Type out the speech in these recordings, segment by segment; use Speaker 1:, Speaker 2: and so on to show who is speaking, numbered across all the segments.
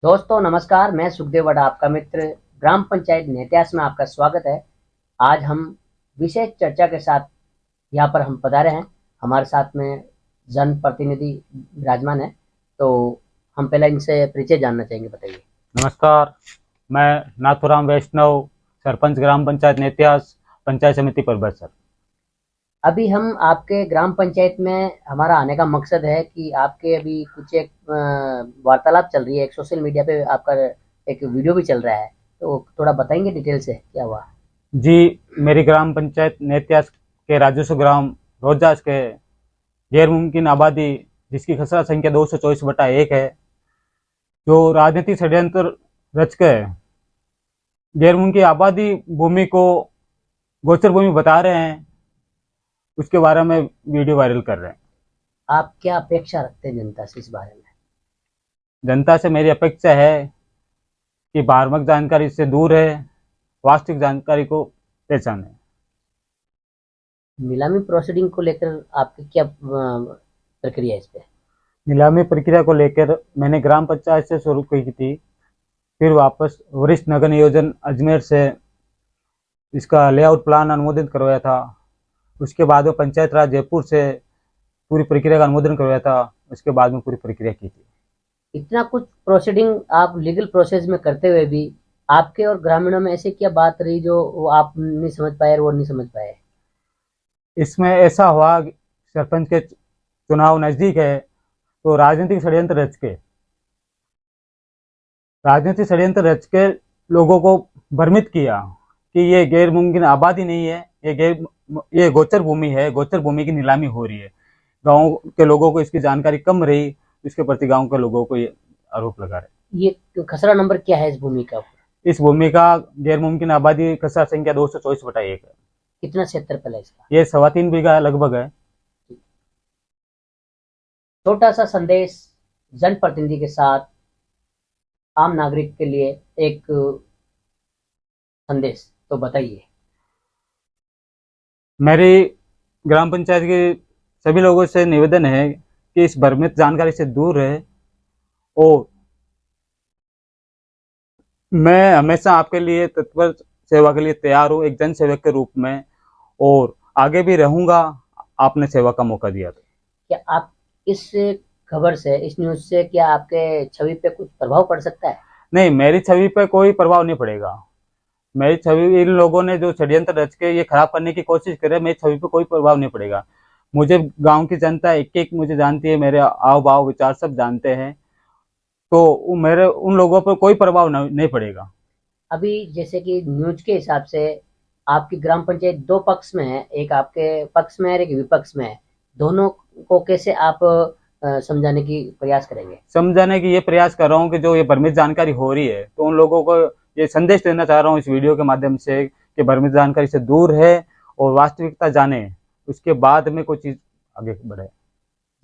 Speaker 1: दोस्तों नमस्कार, मैं सुखदेव वड़ा आपका मित्र ग्राम पंचायत नेत्यास में आपका स्वागत है। आज हम विशेष चर्चा के साथ यहाँ पर हम पधारे हैं। हमारे साथ में जनप्रतिनिधि विराजमान है, तो हम पहले इनसे परिचय जानना चाहेंगे। बताइए।
Speaker 2: नमस्कार। मैं नाथुराम वैष्णव, सरपंच ग्राम पंचायत नेत्यास, पंचायत समिति परबत सर।
Speaker 1: अभी हम आपके ग्राम पंचायत में, हमारा आने का मकसद है कि आपके अभी कुछ एक वार्तालाप चल रही है, एक सोशल मीडिया पे आपका एक वीडियो भी चल रहा है, तो थोड़ा बताएंगे डिटेल से क्या हुआ।
Speaker 2: जी, मेरी ग्राम पंचायत नेत्यास के राजस्व ग्राम रोजास के गैर मुमकिन आबादी, जिसकी खसरा संख्या 224/1 है, जो राजनीतिक षड्यंत्र रच के गैर मुमकिन आबादी भूमि को गोचर भूमि बता रहे हैं, उसके बारे में वीडियो वायरल कर रहे हैं।
Speaker 1: आप क्या अपेक्षा रखते हैं जनता से इस बारे में?
Speaker 2: जनता से मेरी अपेक्षा है कि भ्रामक जानकारी से दूर है, वास्तविक जानकारी को पहचाने।
Speaker 1: नीलामी प्रोसीडिंग को लेकर आपकी क्या प्रक्रिया है इस पे?
Speaker 2: नीलामी प्रक्रिया को लेकर मैंने ग्राम पंचायत से शुरू की थी, फिर वापस वरिष्ठ नगर नियोजन अजमेर से इसका लेआउट प्लान अनुमोदित करवाया था। उसके बाद में पंचायत राज जयपुर से पूरी प्रक्रिया का अनुमोदन करवाया था। उसके बाद में पूरी प्रक्रिया की थी।
Speaker 1: इतना कुछ प्रोसीडिंग आप लीगल प्रोसेस में करते हुए भी आपके और ग्रामीणों में ऐसे क्या बात रही जो वो आप नहीं समझ पाए और वो नहीं समझ पाए?
Speaker 2: इसमें ऐसा हुआ कि सरपंच के चुनाव नजदीक है, तो राजनीतिक षड्यंत्र रच के लोगों को भ्रमित किया कि ये गैर मुमकिन आबादी नहीं है, ये गोचर भूमि है, गोचर भूमि की नीलामी हो रही है। गांव के लोगों को इसकी जानकारी कम रही, इसके प्रति गांव के लोगों को ये आरोप लगा रहे।
Speaker 1: ये खसरा नंबर क्या है इस भूमि का?
Speaker 2: इस भूमि का गैर मुमकिन आबादी खसरा संख्या 224/1 है।
Speaker 1: कितना क्षेत्रफल है इसका?
Speaker 2: ये 3.25 बीघा लगभग है।
Speaker 1: छोटा सा संदेश जनप्रतिनिधि के साथ आम नागरिक के लिए, एक संदेश तो बताइए।
Speaker 2: मेरी ग्राम पंचायत के सभी लोगों से निवेदन है कि इस भ्रमित जानकारी से दूर रहे, और मैं हमेशा आपके लिए तत्पर सेवा के लिए तैयार हूँ, एक जन सेवक के रूप में, और आगे भी रहूंगा। आपने सेवा का मौका दिया तो।
Speaker 1: क्या आप इस खबर से, इस न्यूज से क्या आपके छवि पे कुछ प्रभाव पड़ सकता है?
Speaker 2: नहीं, मेरी छवि पर कोई प्रभाव नहीं पड़ेगा। मेरी छवि, इन लोगों ने जो षड्यंत्र रच के ये खराब करने की कोशिश करे, मेरी छवि पर कोई प्रभाव नहीं पड़ेगा। मुझे गांव की जनता एक एक मुझे जानती है, मेरे आव भाव विचार सब जानते हैं, तो मेरे उन लोगों पर कोई प्रभाव नहीं पड़ेगा।
Speaker 1: अभी जैसे कि न्यूज के हिसाब से आपकी ग्राम पंचायत दो पक्ष में है, एक आपके पक्ष में है और एक विपक्ष में है। दोनों को कैसे आप समझाने की प्रयास करेंगे?
Speaker 2: समझाने की ये प्रयास कर रहा हूँ कि जो ये भ्रमित जानकारी हो रही है, तो उन लोगों को ये संदेश देना चाह रहा हूँ इस वीडियो के माध्यम से कि भ्रमित जानकारी से दूर है और वास्तविकता जाने, उसके बाद में कोई चीज आगे बढ़े।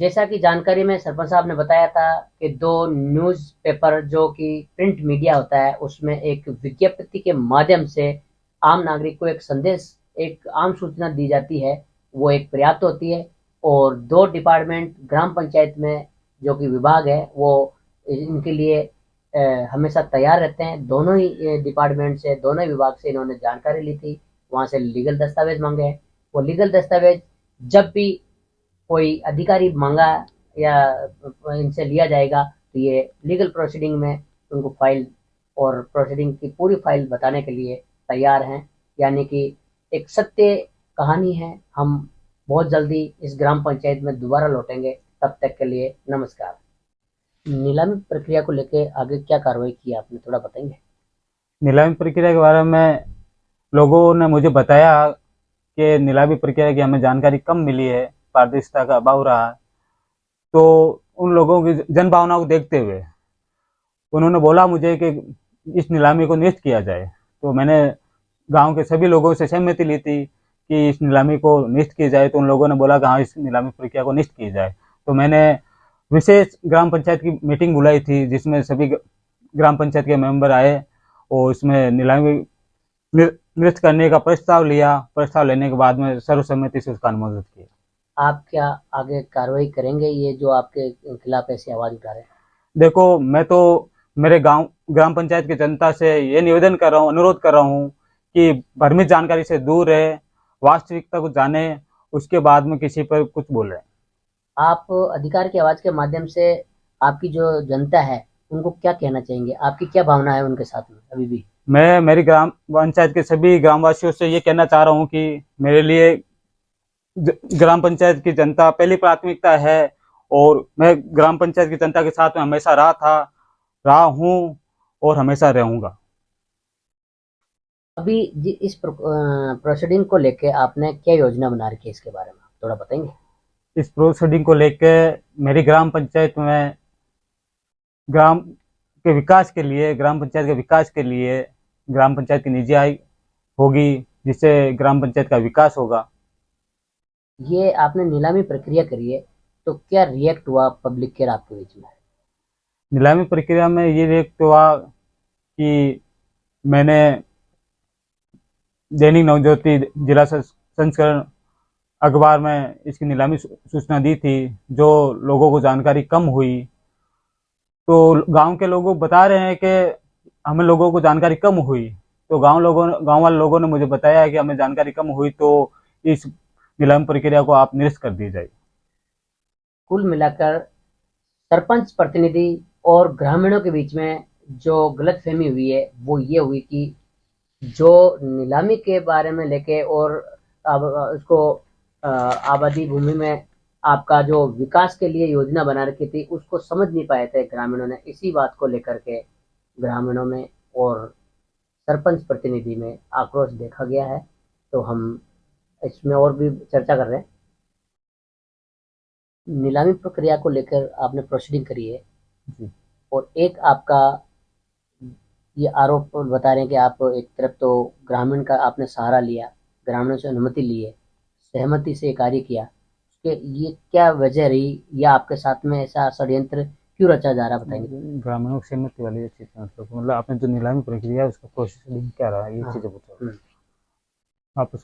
Speaker 1: जैसा कि जानकारी में सरपंच साहब ने बताया था कि दो न्यूज पेपर जो कि प्रिंट मीडिया होता है, उसमें एक विज्ञप्ति के माध्यम से आम नागरिक को एक संदेश, एक आम सूचना दी जाती है, वो एक पर्याप्त होती है। और दो डिपार्टमेंट ग्राम पंचायत में जो कि विभाग है, वो इनके लिए हमेशा तैयार रहते हैं। दोनों ही डिपार्टमेंट से, दोनों ही विभाग से इन्होंने जानकारी ली थी, वहां से लीगल दस्तावेज मांगे हैं। वो लीगल दस्तावेज जब भी कोई अधिकारी मांगा या इनसे लिया जाएगा, तो ये लीगल प्रोसीडिंग में उनको फाइल और प्रोसीडिंग की पूरी फाइल बताने के लिए तैयार हैं। यानी कि एक सत्य कहानी है। हम बहुत जल्दी इस ग्राम पंचायत में दोबारा लौटेंगे। तब तक के लिए नमस्कार। नीलामी प्रक्रिया को लेकर आगे क्या कार्रवाई की आपने, थोड़ा बताएंगे?
Speaker 2: नीलामी प्रक्रिया के बारे में लोगों ने मुझे बताया कि नीलामी प्रक्रिया की हमें जानकारी कम मिली है, पारदर्शिता का अभाव रहा है। तो उन लोगों की जन भावनाओं को देखते हुए उन्होंने बोला मुझे कि इस नीलामी को निरस्त किया जाए। तो मैंने गांव के सभी लोगों से सहमति ली थी कि इस नीलामी को निरस्त की जाए। तो उन लोगों ने बोला कि हाँ, इस नीलामी प्रक्रिया को निरस्त की जाए। तो मैंने विशेष ग्राम पंचायत की मीटिंग बुलाई थी, जिसमें सभी ग्राम पंचायत के मेंबर आए और इसमें नीलामी निरस्त करने का प्रस्ताव लिया। प्रस्ताव लेने के बाद में सर्वसम्मति से उसका अनुमोदन किया।
Speaker 1: आप क्या आगे कार्रवाई करेंगे, ये जो आपके खिलाफ ऐसी आवाज उठा रहे हैं?
Speaker 2: देखो, मैं तो मेरे गांव ग्राम पंचायत की जनता से ये निवेदन कर रहा हूँ, अनुरोध कर रहा हूँ कि भ्रमित जानकारी से दूर रहे, वास्तविकता को जाने, उसके बाद में किसी पर कुछ बोले।
Speaker 1: आप अधिकार की आवाज के माध्यम से आपकी जो जनता है उनको क्या कहना चाहेंगे? आपकी क्या भावना है उनके साथ में अभी भी?
Speaker 2: मैं मेरी ग्राम पंचायत के सभी ग्रामवासियों से ये कहना चाह रहा हूँ कि मेरे लिए ग्राम पंचायत की जनता पहली प्राथमिकता है, और मैं ग्राम पंचायत की जनता के साथ में हमेशा रहा हूँ और हमेशा रहूंगा।
Speaker 1: अभी इस प्रोसीडिंग को लेके आपने क्या योजना बना रखी है, इसके बारे में थोड़ा बताएंगे?
Speaker 2: इस प्रोसीडिंग को लेकर मेरी ग्राम पंचायत में ग्राम के विकास के लिए, ग्राम पंचायत के विकास के लिए ग्राम पंचायत की निजी आय होगी, जिससे ग्राम पंचायत का विकास होगा।
Speaker 1: ये आपने नीलामी प्रक्रिया करी है, तो क्या रिएक्ट हुआ पब्लिक के आपके बीच में?
Speaker 2: नीलामी प्रक्रिया में ये व्यक्त हुआ कि मैंने दैनिक नवज्योति जिला संस्करण अखबार में इसकी नीलामी सूचना दी थी, जो लोगों को जानकारी कम हुई। तो गांव के लोग बता रहे हैं कि हमें लोगों को जानकारी कम हुई, तो गांव वाले लोगों ने मुझे बताया है कि हमें जानकारी कम हुई, तो इस नीलामी प्रक्रिया को आप निरस्त कर दी जाए।
Speaker 1: कुल मिलाकर सरपंच प्रतिनिधि और ग्रामीणों के बीच में जो गलतफहमी हुई है वो ये हुई कि जो नीलामी के बारे में लेके और अब उसको आबादी भूमि में आपका जो विकास के लिए योजना बना रखी थी उसको समझ नहीं पाए थे ग्रामीणों ने। इसी बात को लेकर के ग्रामीणों में और सरपंच प्रतिनिधि में आक्रोश देखा गया है। तो हम इसमें और भी चर्चा कर रहे हैं। नीलामी प्रक्रिया को लेकर आपने प्रोसीडिंग करी है,
Speaker 2: जी।
Speaker 1: और एक आपका ये आरोप बता रहे हैं कि आप एक तरफ तो ग्रामीण का आपने सहारा लिया, ग्रामीणों से अनुमति ली है, सहमति से कार्य किया, उसके ये क्या वजह रही, या आपके साथ में ऐसा षड्यंत्र क्यों रचा जा रहा, बताएंगे?
Speaker 2: ग्रामीणों की सहमति वाली ये चीज, मतलब आपने जो नीलामी प्रक्रिया है उसका प्रोसेस क्या रहा, ये
Speaker 1: हाँ।
Speaker 2: चीजें बताओ आप।